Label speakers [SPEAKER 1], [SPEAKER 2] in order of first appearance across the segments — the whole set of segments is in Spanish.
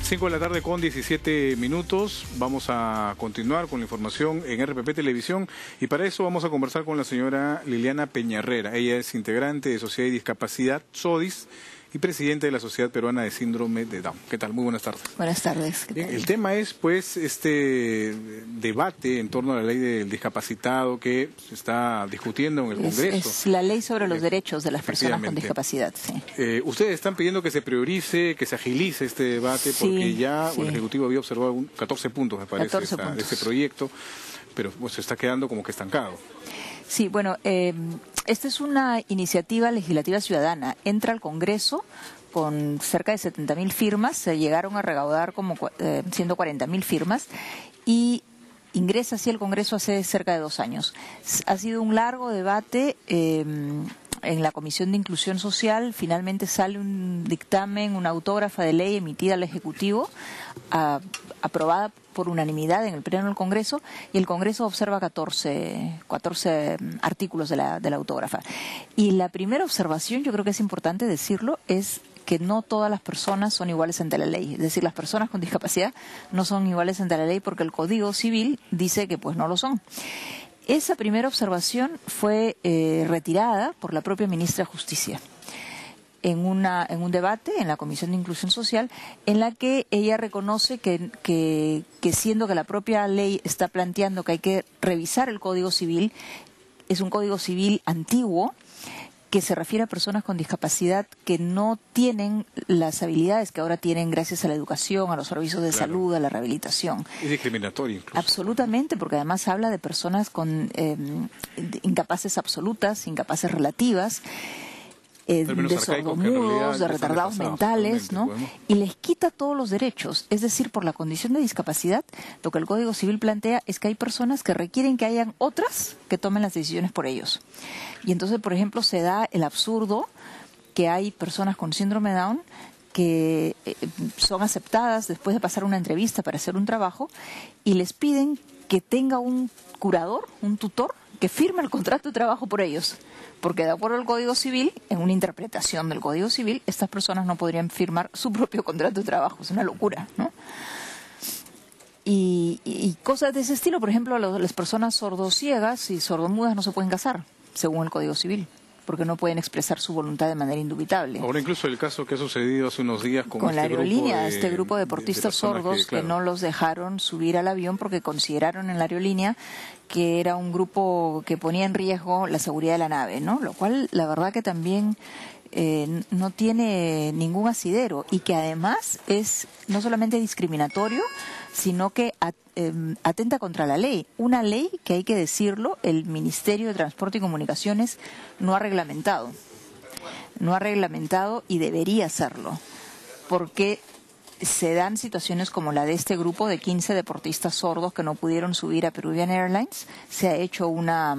[SPEAKER 1] 5 de la tarde con 17 minutos. Vamos a continuar con la información en RPP Televisión y para eso vamos a conversar con la señora Liliana Peñarrera. Ella es integrante de Sociedad y Discapacidad, SODIS, y presidente de la Sociedad Peruana de Síndrome de Down. ¿Qué tal? Muy buenas tardes.
[SPEAKER 2] Buenas tardes.
[SPEAKER 1] Bien, el tema es, pues, este debate en torno a la ley del discapacitado que se está discutiendo en el Congreso.
[SPEAKER 2] Es la ley sobre los derechos de las personas con discapacidad. Sí.
[SPEAKER 1] Ustedes están pidiendo que se priorice, que se agilice este debate, porque ya el Ejecutivo había observado 14 puntos, me parece, de este proyecto, pero pues, se está quedando como que estancado.
[SPEAKER 2] Sí, bueno, esta es una iniciativa legislativa ciudadana. Entra al Congreso con cerca de 70.000 firmas, se llegaron a recaudar como 140.000 firmas y ingresa así al Congreso hace cerca de 2 años. Ha sido un largo debate en la Comisión de Inclusión Social. Finalmente sale un dictamen, una autógrafa de ley emitida al Ejecutivo, aprobada por unanimidad en el Pleno del Congreso, y el Congreso observa 14 artículos de la autógrafa. Y la primera observación, yo creo que es importante decirlo, es que no todas las personas son iguales ante la ley. Es decir, las personas con discapacidad no son iguales ante la ley porque el Código Civil dice que pues no lo son. Esa primera observación fue retirada por la propia ministra de Justicia en un debate en la Comisión de Inclusión Social, en la que ella reconoce que siendo que la propia ley está planteando que hay que revisar el Código Civil, es un Código Civil antiguo que se refiere a personas con discapacidad que no tienen las habilidades que ahora tienen gracias a la educación, a los servicios de salud, a la rehabilitación.
[SPEAKER 1] Es discriminatorio incluso.
[SPEAKER 2] Absolutamente, porque además habla de personas con incapaces absolutas, incapaces relativas, de sordomudos, de retardados mentales, ¿no? Y les quita todos los derechos. Es decir, por la condición de discapacidad, lo que el Código Civil plantea es que hay personas que requieren que hayan otras que tomen las decisiones por ellos. Y entonces, por ejemplo, se da el absurdo que hay personas con síndrome de Down que son aceptadas después de pasar una entrevista para hacer un trabajo y les piden que tenga un curador, un tutor, que firme el contrato de trabajo por ellos. Porque de acuerdo al Código Civil, en una interpretación del Código Civil, estas personas no podrían firmar su propio contrato de trabajo. Es una locura, ¿no? Y cosas de ese estilo, por ejemplo, las personas sordociegas y sordomudas no se pueden casar, según el Código Civil, porque no pueden expresar su voluntad de manera indubitable.
[SPEAKER 1] Ahora incluso el caso que ha sucedido hace unos días con
[SPEAKER 2] la aerolínea, este grupo de deportistas sordos que no los dejaron subir al avión porque consideraron en la aerolínea que era un grupo que ponía en riesgo la seguridad de la nave, ¿no? Lo cual, la verdad que también no tiene ningún asidero y que además es no solamente discriminatorio, sino que atenta contra la ley. Una ley que, hay que decirlo, el Ministerio de Transporte y Comunicaciones no ha reglamentado. No ha reglamentado y debería hacerlo, porque se dan situaciones como la de este grupo de 15 deportistas sordos que no pudieron subir a Peruvian Airlines. Se ha hecho una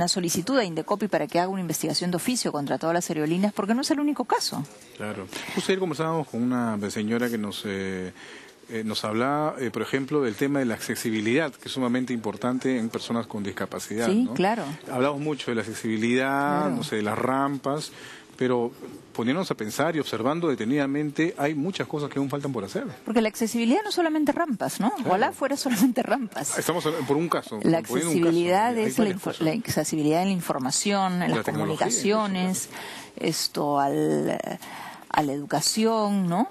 [SPEAKER 2] solicitud a Indecopi para que haga una investigación de oficio contra todas las aerolíneas, porque no es el único caso.
[SPEAKER 1] Claro. Justo ayer conversábamos con una señora que nos hablaba, por ejemplo, del tema de la accesibilidad, que es sumamente importante en personas con discapacidad.
[SPEAKER 2] Sí,
[SPEAKER 1] ¿no?
[SPEAKER 2] Claro.
[SPEAKER 1] Hablamos mucho de la accesibilidad,
[SPEAKER 2] Claro.
[SPEAKER 1] no sé, de las rampas, pero poniéndonos a pensar y observando detenidamente, hay muchas cosas que aún faltan por hacer.
[SPEAKER 2] Porque la accesibilidad no es solamente rampas, ¿no?
[SPEAKER 1] Claro.
[SPEAKER 2] Ojalá fuera solamente rampas.
[SPEAKER 1] Estamos por un caso.
[SPEAKER 2] La accesibilidad es la accesibilidad en la información, en las comunicaciones, a la educación, ¿no?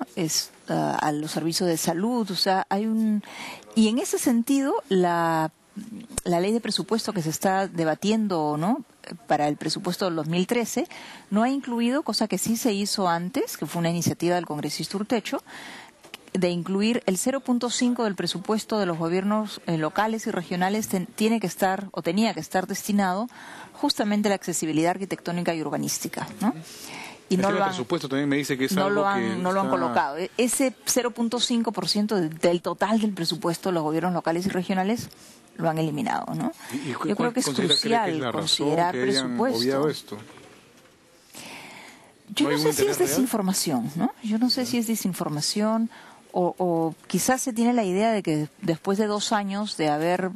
[SPEAKER 2] A los servicios de salud, o sea, y en ese sentido la ley de presupuesto que se está debatiendo, ¿no?, para el presupuesto del 2013, no ha incluido, cosa que sí se hizo antes, que fue una iniciativa del congresista Urtecho, de incluir el 0.5 del presupuesto de los gobiernos locales y regionales tenía que estar destinado justamente a la accesibilidad arquitectónica y urbanística, ¿no? Y
[SPEAKER 1] no el presupuesto también me dice que es
[SPEAKER 2] no
[SPEAKER 1] algo
[SPEAKER 2] lo han,
[SPEAKER 1] que
[SPEAKER 2] no lo han colocado. Ese 0.5% del total del presupuesto de los gobiernos locales y regionales lo han eliminado, ¿no? Yo creo que es crucial considerar presupuesto.
[SPEAKER 1] Esto?
[SPEAKER 2] Yo no sé si es desinformación, ¿no? Yo no sé si es desinformación o quizás se tiene la idea de que después de 2 años de haber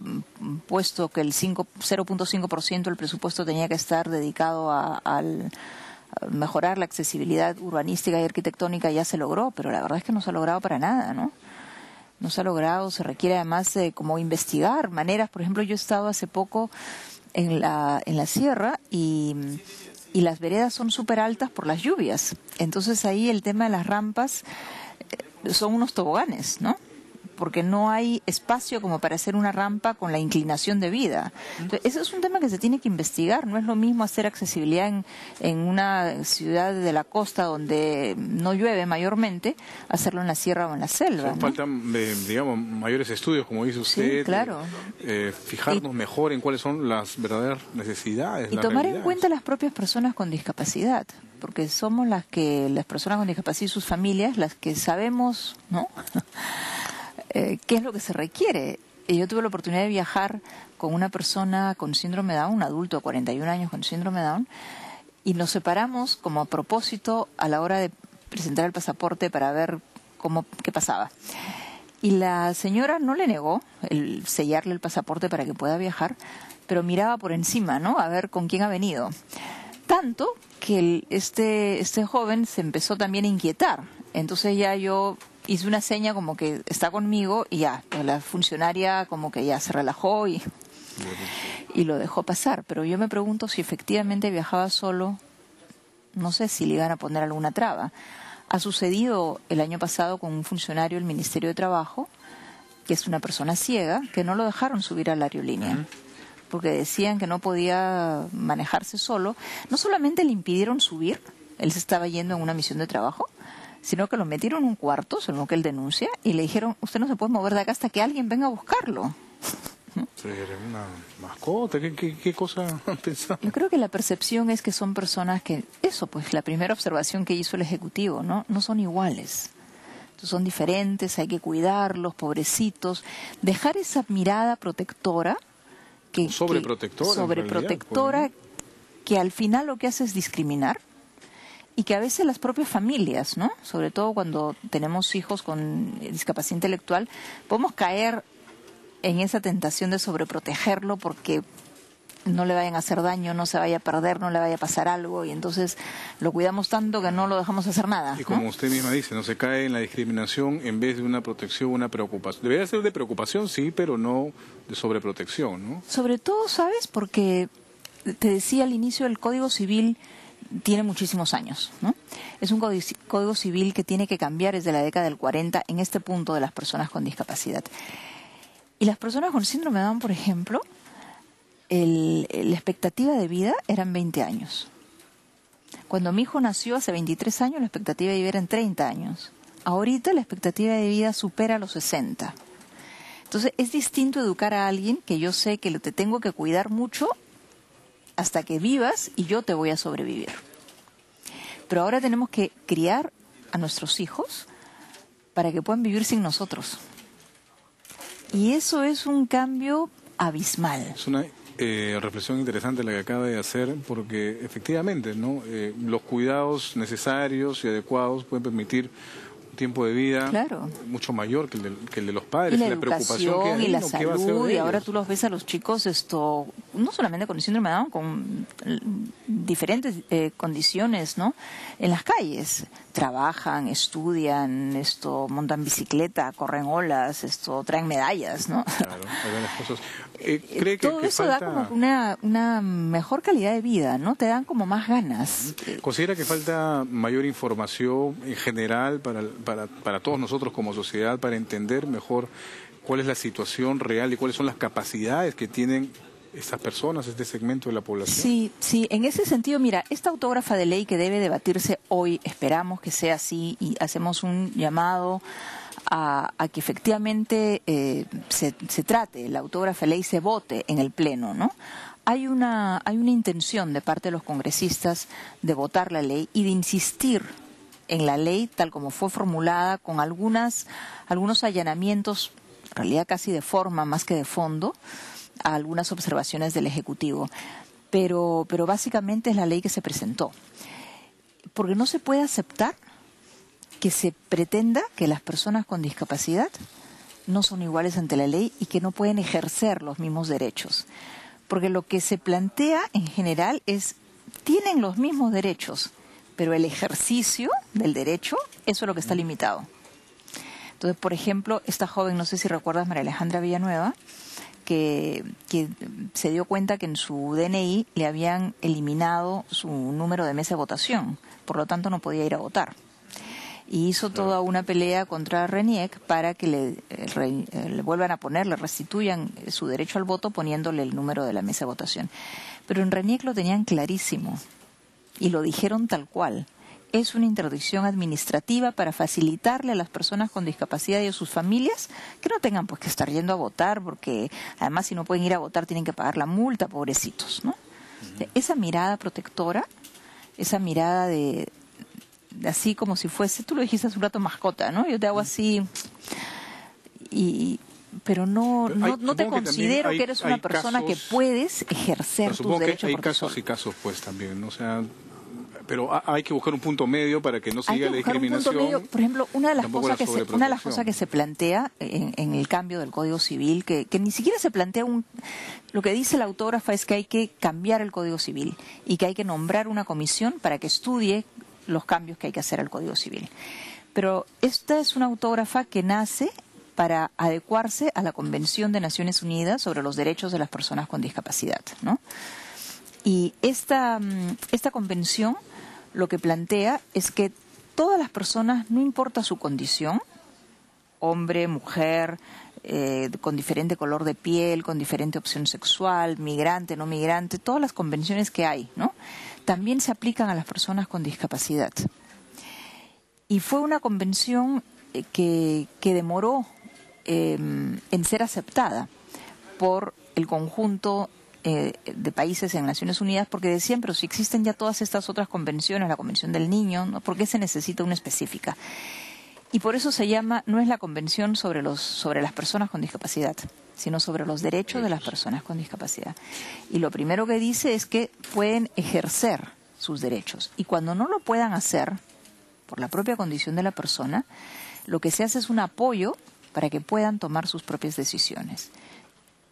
[SPEAKER 2] puesto que el 0.5% del presupuesto tenía que estar dedicado a mejorar la accesibilidad urbanística y arquitectónica ya se logró, pero la verdad es que no se ha logrado para nada, ¿no? No se ha logrado, se requiere además como investigar maneras. Por ejemplo, yo he estado hace poco en la sierra y las veredas son súper altas por las lluvias. Entonces ahí el tema de las rampas son unos toboganes, ¿no? Porque no hay espacio como para hacer una rampa con la inclinación debida. Entonces, ese es un tema que se tiene que investigar. No es lo mismo hacer accesibilidad en una ciudad de la costa donde no llueve mayormente, hacerlo en la sierra o en la selva, ¿no?
[SPEAKER 1] Faltan, digamos, mayores estudios, como dice usted.
[SPEAKER 2] Sí, claro.
[SPEAKER 1] Fijarnos mejor en cuáles son las verdaderas necesidades.
[SPEAKER 2] Y tomar en cuenta las propias personas con discapacidad, porque somos las personas con discapacidad y sus familias, las que sabemos, ¿no? ¿Qué es lo que se requiere? Yo tuve la oportunidad de viajar con una persona con síndrome de Down, un adulto de 41 años con síndrome de Down, y nos separamos como a propósito a la hora de presentar el pasaporte para ver qué pasaba. Y la señora no le negó el sellarle el pasaporte para que pueda viajar, pero miraba por encima, ¿no? A ver con quién ha venido. Tanto que este joven se empezó también a inquietar. Entonces ya yo hice una seña como que está conmigo y ya, pues la funcionaria como que ya se relajó y lo dejó pasar. Pero yo me pregunto si efectivamente viajaba solo, no sé si le iban a poner alguna traba. Ha sucedido el año pasado con un funcionario del Ministerio de Trabajo, que es una persona ciega, que no lo dejaron subir a la aerolínea. Porque decían que no podía manejarse solo. No solamente le impidieron subir, él se estaba yendo en una misión de trabajo, sino que lo metieron en un cuarto, según lo que él denuncia, y le dijeron, usted no se puede mover de acá hasta que alguien venga a buscarlo.
[SPEAKER 1] Una mascota, ¿qué cosa han pensado?
[SPEAKER 2] Yo creo que la percepción es que son personas que, pues la primera observación que hizo el Ejecutivo, no son iguales. Entonces, son diferentes, hay que cuidarlos, pobrecitos, dejar esa mirada protectora, sobreprotectora, que al final lo que hace es discriminar. Y que a veces las propias familias, ¿no? Sobre todo cuando tenemos hijos con discapacidad intelectual, podemos caer en esa tentación de sobreprotegerlo porque no le vayan a hacer daño, no se vaya a perder, no le vaya a pasar algo, y entonces lo cuidamos tanto que no lo dejamos hacer nada, ¿no?
[SPEAKER 1] Y como usted misma dice, no se cae en la discriminación en vez de una protección, una preocupación. Debería ser de preocupación, sí, pero no de sobreprotección, ¿no?
[SPEAKER 2] Sobre todo, ¿sabes? Porque te decía al inicio, el Código Civil tiene muchísimos años, ¿no? Es un código civil que tiene que cambiar desde la década del 40 en este punto de las personas con discapacidad. Y las personas con síndrome de Down, por ejemplo, la expectativa de vida eran 20 años. Cuando mi hijo nació hace 23 años, la expectativa de vida era en 30 años. Ahorita la expectativa de vida supera los 60. Entonces es distinto educar a alguien que yo sé que te tengo que cuidar mucho hasta que vivas y yo te voy a sobrevivir. Pero ahora tenemos que criar a nuestros hijos para que puedan vivir sin nosotros. Y eso es un cambio abismal.
[SPEAKER 1] Es una reflexión interesante la que acaba de hacer, porque efectivamente, ¿no? Los cuidados necesarios y adecuados pueden permitir tiempo de vida mucho mayor que el de los padres,
[SPEAKER 2] y la
[SPEAKER 1] preocupación que hay,
[SPEAKER 2] y la
[SPEAKER 1] ¿no?
[SPEAKER 2] salud, y ahora tú los ves a los chicos no solamente con síndrome de Down, con diferentes condiciones, ¿no? En las calles trabajan, estudian, montan bicicleta, corren olas, traen medallas, ¿no?
[SPEAKER 1] Claro, hay varias cosas. ¿Cree
[SPEAKER 2] todo
[SPEAKER 1] que
[SPEAKER 2] eso
[SPEAKER 1] falta...
[SPEAKER 2] da como una mejor calidad de vida, ¿no? Te dan como más ganas.
[SPEAKER 1] ¿Considera que falta mayor información en general para todos nosotros como sociedad, para entender mejor cuál es la situación real y cuáles son las capacidades que tienen estas personas, este segmento de la población?
[SPEAKER 2] Sí, en ese sentido, mira, esta autógrafa de ley que debe debatirse hoy, esperamos que sea así y hacemos un llamado a que efectivamente se trate, la autógrafa de ley se vote en el Pleno, ¿no? Hay una intención de parte de los congresistas de votar la ley y de insistir en la ley tal como fue formulada, con algunos allanamientos, en realidad casi de forma más que de fondo, a algunas observaciones del Ejecutivo. Pero básicamente es la ley que se presentó. Porque no se puede aceptar que se pretenda que las personas con discapacidad no son iguales ante la ley y que no pueden ejercer los mismos derechos. Porque lo que se plantea en general es, tienen los mismos derechos, pero el ejercicio del derecho, eso es lo que está limitado. Entonces, por ejemplo, esta joven, no sé si recuerdas, María Alejandra Villanueva, que se dio cuenta que en su DNI le habían eliminado su número de mesa de votación, por lo tanto no podía ir a votar. Y hizo toda una pelea contra RENIEC para que le vuelvan a poner, le restituyan su derecho al voto poniéndole el número de la mesa de votación. Pero en RENIEC lo tenían clarísimo y lo dijeron tal cual. Es una interdicción administrativa para facilitarle a las personas con discapacidad y a sus familias que no tengan pues que estar yendo a votar, porque además si no pueden ir a votar tienen que pagar la multa, pobrecitos, ¿no? Esa mirada protectora, esa mirada de así como si fuese, tú lo dijiste hace un rato, mascota, ¿no? Yo te hago así pero no te considero que eres una persona que puedes ejercer tus derechos por ti solo.
[SPEAKER 1] Hay casos y casos pues también, ¿no? O sea, pero hay que buscar un punto medio para que no siga la discriminación.
[SPEAKER 2] Por ejemplo, una de las cosas que se plantea en el cambio del Código Civil, que ni siquiera se plantea lo que dice la autógrafa es que hay que cambiar el Código Civil y que hay que nombrar una comisión para que estudie los cambios que hay que hacer al Código Civil. Pero esta es una autógrafa que nace para adecuarse a la Convención de Naciones Unidas sobre los Derechos de las Personas con Discapacidad, ¿no? Y esta convención lo que plantea es que todas las personas, no importa su condición, hombre, mujer, con diferente color de piel, con diferente opción sexual, migrante, no migrante, todas las convenciones que hay, ¿no?, también se aplican a las personas con discapacidad. Y fue una convención que demoró en ser aceptada por el conjunto de países en Naciones Unidas, porque decían, pero si existen ya todas estas otras convenciones, la Convención del Niño, ¿no?, ¿por qué se necesita una específica? Y por eso se llama, no es la Convención sobre las personas con discapacidad, sino sobre los derechos de las personas con discapacidad. Y lo primero que dice es que pueden ejercer sus derechos. Y cuando no lo puedan hacer, por la propia condición de la persona, lo que se hace es un apoyo para que puedan tomar sus propias decisiones.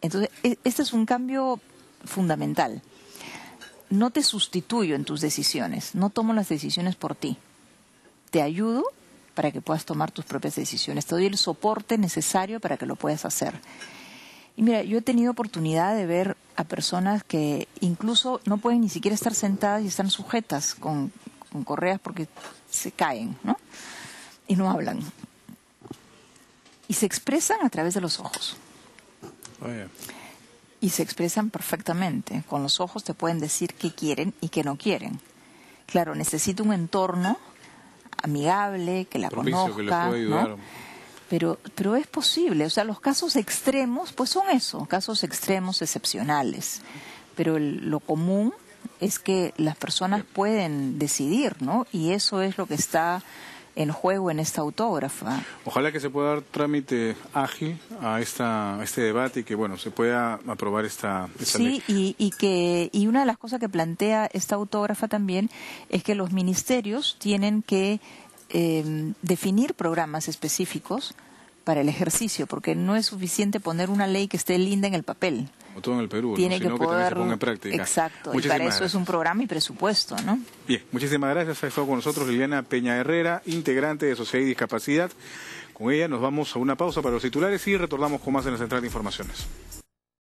[SPEAKER 2] Entonces, este es un cambio fundamental. No te sustituyo en tus decisiones, no tomo las decisiones por ti. Te ayudo para que puedas tomar tus propias decisiones. Te doy el soporte necesario para que lo puedas hacer. Y mira, yo he tenido oportunidad de ver a personas que incluso no pueden ni siquiera estar sentadas y están sujetas con correas porque se caen, ¿no? Y no hablan. Y se expresan a través de los ojos. Y se expresan perfectamente. Con los ojos te pueden decir qué quieren y qué no quieren. Claro, necesita un entorno amigable, que la conozca, que les pueda ayudar, ¿no? Pero es posible. O sea, los casos extremos, pues son eso, casos extremos, excepcionales. Pero lo común es que las personas pueden decidir, ¿no? Y eso es lo que está en juego en esta autógrafa.
[SPEAKER 1] Ojalá que se pueda dar trámite ágil a este debate y que, bueno, se pueda aprobar esta ley.
[SPEAKER 2] Sí, y una de las cosas que plantea esta autógrafa también es que los ministerios tienen que definir programas específicos para el ejercicio, porque no es suficiente poner una ley que esté linda en el papel.
[SPEAKER 1] Como todo en el Perú,
[SPEAKER 2] tiene
[SPEAKER 1] ¿no? Sino
[SPEAKER 2] que poder,
[SPEAKER 1] también se ponga en práctica.
[SPEAKER 2] Exacto, y para eso es un programa y presupuesto, ¿no?
[SPEAKER 1] Bien, muchísimas gracias. Ha estado con nosotros Liliana Peñarrera, integrante de Sociedad y Discapacidad. Con ella nos vamos a una pausa para los titulares y retornamos con más en la Central de Informaciones.